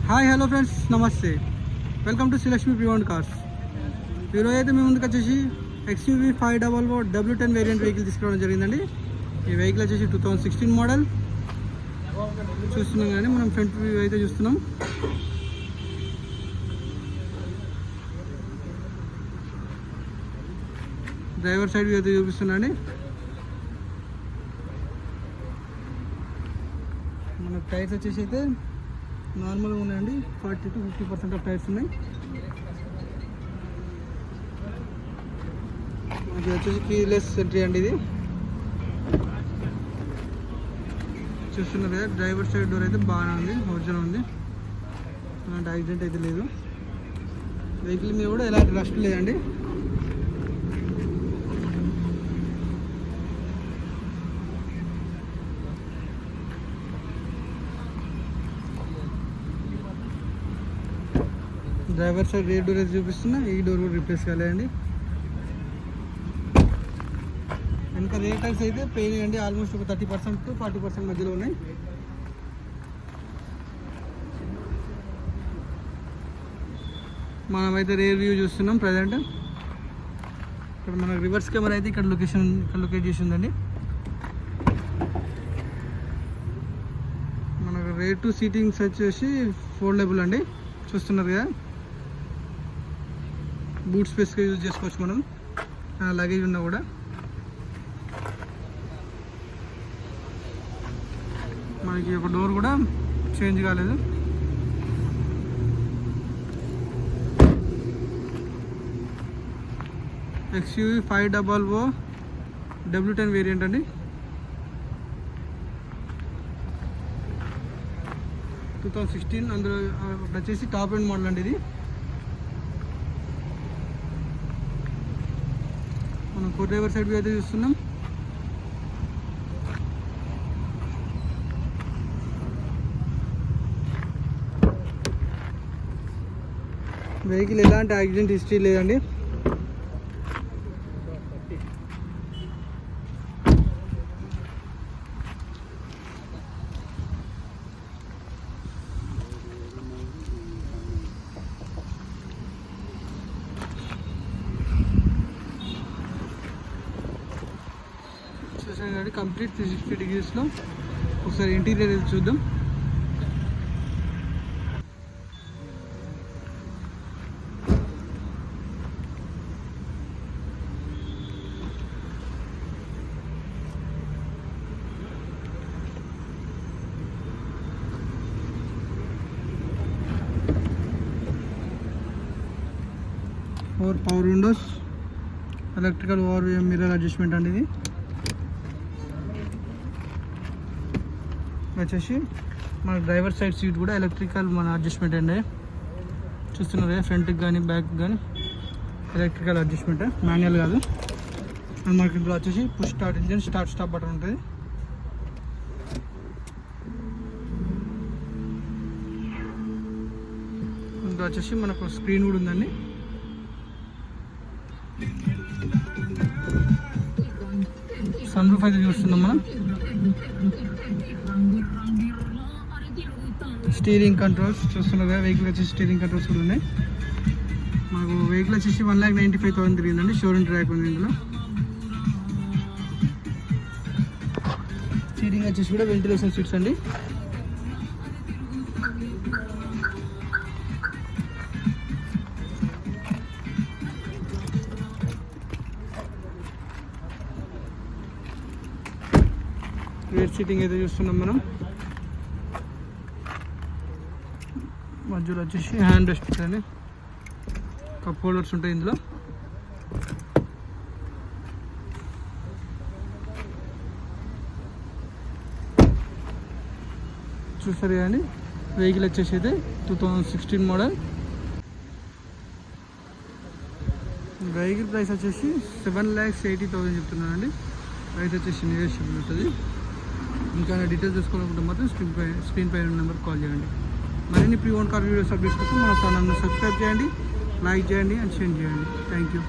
Hi hello friends, నమస్తే. Welcome to Srilakshmi pre-owned cars. ఈరోజు అయితే మీ ముందుకు వచ్చేసి XUV 500 W10 వేరియంట్ వెహికల్ తీసుకురావడం జరిగిందండి. ఈ వెహికల్ వచ్చేసి 2016 మోడల్ చూస్తున్నాం. కానీ మనం ఫ్రంట్ వ్యూ అయితే చూస్తున్నాం. డ్రైవర్ సైడ్ వ్యూ అయితే చూపిస్తున్నాండి. మన టైర్స్ వచ్చేసి అయితే నార్మల్గా ఉన్నాయండి. 40 to 50% ఆఫ్ టైర్స్ ఉన్నాయి. అది వచ్చేసి కీలెస్ ఎంట్రీ అండి. ఇది చూస్తున్నారు కదా, డ్రైవర్ సైడ్ డోర్ అయితే బాగానే ఉంది, ఒరిజినల్ ఉంది. అలాంటి యాక్సిడెంట్ అయితే లేదు. వెహికల్ మీద కూడా ఎలాంటి రస్ట్ లేదండి. డ్రైవర్ సైడ్ రేర్ డోర్ అయితే చూపిస్తున్నా. ఈ డోర్ కూడా రిప్లేస్ కాలేదండి. ఇంకా రేర్ టైర్స్ అయితే పెయిన్ అండి. ఆల్మోస్ట్ ఒక 30% to 40% మధ్యలో ఉన్నాయి. మనమైతే రేర్ వ్యూ చూస్తున్నాం ప్రజెంట్. ఇక్కడ మన రివర్స్ కెమెరా అయితే ఇక్కడ లొకేట్ చేసి ఉందండి. మనకు రేర్ టు సీటింగ్స్ వచ్చేసి ఫోల్డబుల్ అండి. చూస్తున్నారు కదా, బూట్ స్పేస్గా యూజ్ చేసుకోవచ్చు మనం, లగేజ్ ఉన్నా కూడా. మనకి ఒక డోర్ కూడా చేంజ్ కాలేదు. XUV 500 W10 వేరియంట్ అండి. 2016 అందులో వచ్చేసి టాప్ ఎండ్ మోడల్ అండి. ఇది మనం కో డ్రైవర్ సైడ్ అయితే చూస్తున్నాం. వెహికల్ ఎలాంటి యాక్సిడెంట్ హిస్టరీ లేదండి. చూసాను కంప్లీట్ 360 degreesలో. ఒకసారి ఇంటీరియర్ అయితే చూద్దాం. Power Windows, electrical over mirror adjustment అండి. ఇది వచ్చేసి మన డ్రైవర్ సైడ్ సీట్ కూడా ఎలక్ట్రికల్ మన అడ్జస్ట్మెంట్ అండి. చూస్తున్నారు ఫ్రంట్కి కానీ బ్యాక్ కానీ ఎలక్ట్రికల్ అడ్జస్ట్మెంట్, మాన్యువల్ కాదు. అండ్ మనకి ఇందులో వచ్చేసి push start engine, start stop button ఉంటుంది. ఇందులో వచ్చేసి మనకు స్క్రీన్ కూడా ఉందండి. సన్ రూఫ్ అయితే చూస్తున్నాం మనం. స్టీరింగ్ కంట్రోల్స్ చూస్తున్నారు కదా, వెహికల్ వచ్చేసి స్టీరింగ్ కంట్రోల్స్ కూడా ఉన్నాయి. మాకు వెహికల్ వచ్చేసి 1,95,000 తిరిగిందండి. షోరూమ్ ట్రాక్ ఉంది ఇందులో. స్టీరింగ్ వచ్చేసి కూడా వెంటిలేషన్ సీట్స్ అండి. రేర్ సీటింగ్ అయితే చూస్తున్నాం మనం. మధ్యలో వచ్చేసి హ్యాండ్ రెస్ట్ అని కప్ హోల్డర్స్ ఉంటాయి ఇందులో. చూసారు కానీ వెహికల్ వచ్చేసి అయితే 2016 మోడల్. వెహికల్ ప్రైస్ వచ్చేసి 7,80,000 చెప్తున్నానండి. ప్రైస్ వచ్చేసి నెగోషియబుల్ ఉంటుంది. ఇంకా డీటెయిల్స్ తెలుసుకోవాలనుకుంటే మాత్రం స్క్రీన్ పైన నెంబర్ కాల్ చేయండి. మరిన్ని ప్రీ-ఓన్డ్ కార్ వీడియోస్ అప్డేట్స్ కోసం మన ఛానల్ని సబ్స్క్రైబ్ చేయండి, లైక్ చేయండి అండ్ షేర్ చేయండి. Thank you.